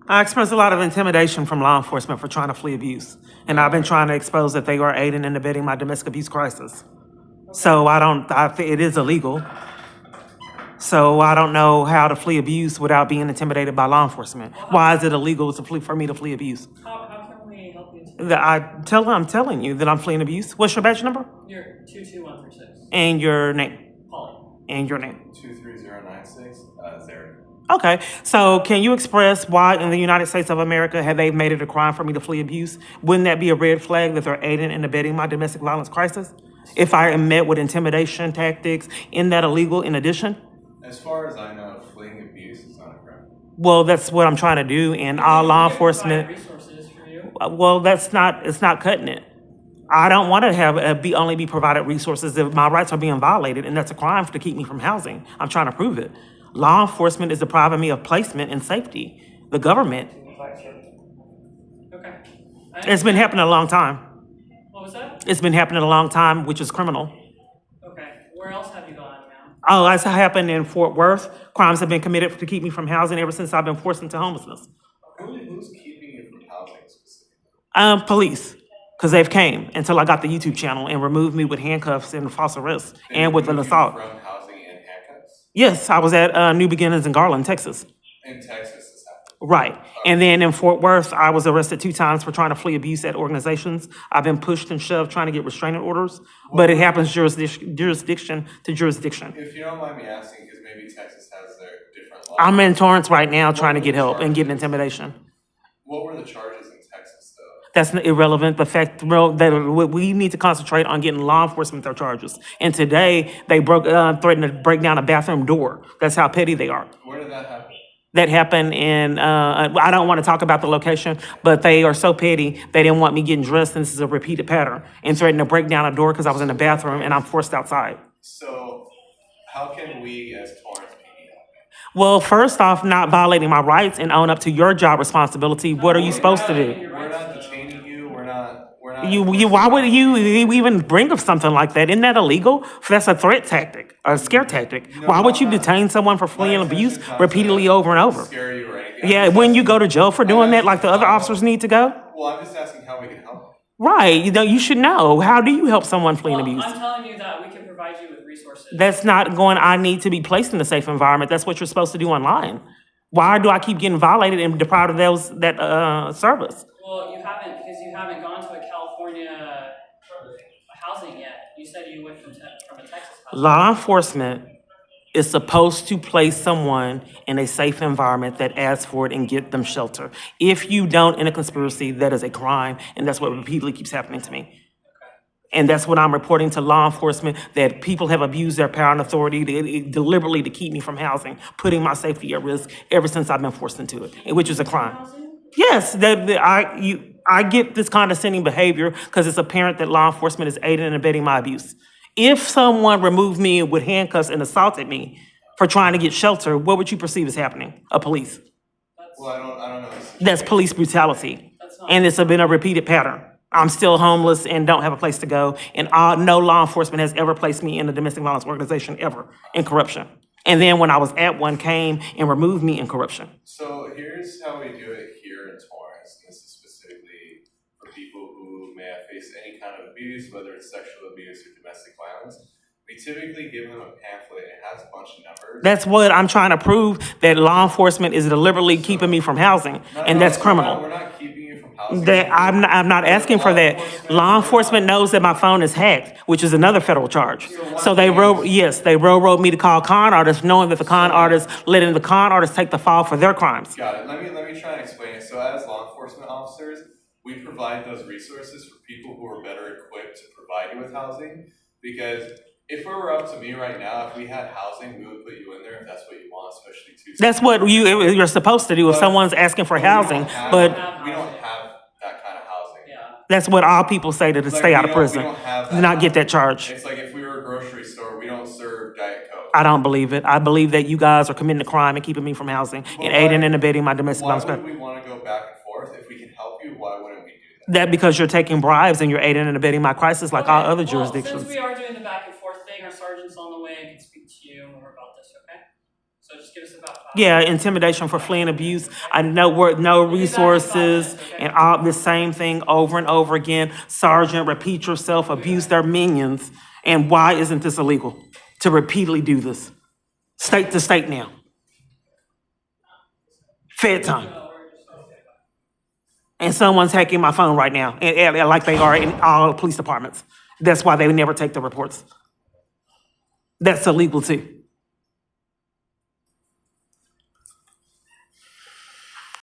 I experience a lot of intimidation from law enforcement for trying to flee abuse. And I've been trying to expose that they are aiding and abetting my domestic abuse crisis. So it is illegal. So I don't know how to flee abuse without being intimidated by law enforcement. Why is it illegal for me to flee abuse? How can we help you? I'm telling you that I'm fleeing abuse. What's your badge number? Your 22136. And your name? Polly. And your name? 23096, Zary. Okay, so can you express why in the United States of America have they made it a crime for me to flee abuse? Wouldn't that be a red flag that they're aiding and abetting my domestic violence crisis? If I am met with intimidation tactics, isn't that illegal in addition? As far as I know, fleeing abuse is not a crime. Well, that's what I'm trying to do, and all law enforcement. Resources for you. Well, it's not cutting it. I don't want to only be provided resources if my rights are being violated, and that's a crime to keep me from housing. I'm trying to prove it. Law enforcement is depriving me of placement and safety. The government. Okay. It's been happening a long time. What was that? It's been happening a long time, which is criminal. Okay. Where else have you gone now? Oh, that's happened in Fort Worth. Crimes have been committed to keep me from housing ever since I've been forced into homelessness. Who's keeping you from housing specifically? Police. Because they've came until I got the YouTube channel and removed me with handcuffs and false arrest and with an assault. From housing and handcuffs? Yes, I was at New Beginnings in Garland, Texas. In Texas, this happened. Right. And then in Fort Worth, I was arrested 2 times for trying to flee abuse at organizations. I've been pushed and shoved trying to get restraining orders, but it happens jurisdiction to jurisdiction. If you don't mind me asking, because maybe Texas has their different laws. I'm in Torrance right now trying to get help and getting intimidation. What were the charges in Texas, though? That's irrelevant. The fact that we need to concentrate on getting law enforcement their charges. And today, they threatened to break down a bathroom door. That's how petty they are. Where did that happen? That happened in, I don't want to talk about the location, but they are so petty, they didn't want me getting dressed, and this is a repeated pattern, and threatened to break down a door because I was in the bathroom and I'm forced outside. So how can we as Torrance PD help? Well, first off, not violating my rights and own up to your job responsibility. What are you supposed to do? We're not detaining you. We're not. Why would you even bring up something like that? Isn't that illegal? That's a threat tactic, a scare tactic. Why would you detain someone for fleeing abuse repeatedly over and over? Scare you or anything. Yeah, when you go to jail for doing that, like the other officers need to go? Well, I'm just asking how we can help. Right, you should know. How do you help someone fleeing abuse? I'm telling you that we can provide you with resources. That's not going, I need to be placed in a safe environment. That's what you're supposed to do online. Why do I keep getting violated and deprived of that service? Well, you haven't, because you haven't gone to a California housing yet. You said you went from a Texas housing. Law enforcement is supposed to place someone in a safe environment that asks for it and get them shelter. If you don't in a conspiracy, that is a crime, and that's what repeatedly keeps happening to me. And that's what I'm reporting to law enforcement, that people have abused their power and authority deliberately to keep me from housing, putting my safety at risk ever since I've been forced into it, which is a crime. Yes, I get this condescending behavior because it's apparent that law enforcement is aiding and abetting my abuse. If someone removed me with handcuffs and assaulted me for trying to get shelter, what would you perceive as happening? A police. Well, I don't know. That's police brutality. And it's been a repeated pattern. I'm still homeless and don't have a place to go. And no law enforcement has ever placed me in a domestic violence organization ever in corruption. And then when I was at one, came and removed me in corruption. So here's how we do it here in Torrance. This is specifically for people who may have faced any kind of abuse, whether it's sexual abuse or domestic violence. We typically give them a pamphlet. It has a bunch of numbers. That's what I'm trying to prove, that law enforcement is deliberately keeping me from housing, and that's criminal. We're not keeping you from housing. I'm not asking for that. Law enforcement knows that my phone is hacked, which is another federal charge. So they railroad me to call con artists, knowing that the con artists, letting the con artists take the fall for their crimes. Got it. Let me try and explain it. So as law enforcement officers, we provide those resources for people who are better equipped to provide you with housing. Because if it were up to me right now, if we had housing, we would put you in there if that's what you want, especially Tuesday. That's what you're supposed to do if someone's asking for housing, but we don't have that kind of housing. Yeah. that's what all people say to stay out of prison. Do not get that charge. It's like if we were a grocery store, we don't serve Diet Coke. I don't believe it. I believe that you guys are committing a crime and keeping me from housing and aiding and abetting my domestic violence. Why would we want to go back and forth? If we can help you, why wouldn't we do that? That because you're taking bribes and you're aiding and abetting my crisis like all other jurisdictions. Since we are doing the back and forth thing, our sergeant's on the way and can speak to you more about this, okay? So just give us about 5 Yeah, intimidation for fleeing abuse. I know where no We'll get back to 5 resources minutes, okay? and all the same thing over and over again. Sergeant, repeat yourself, abuse their minions. And why isn't this illegal to repeatedly do this? State to state now. Fed time. And someone's hacking my phone right now, like they are in all police departments. That's why they never take the reports. That's illegal too.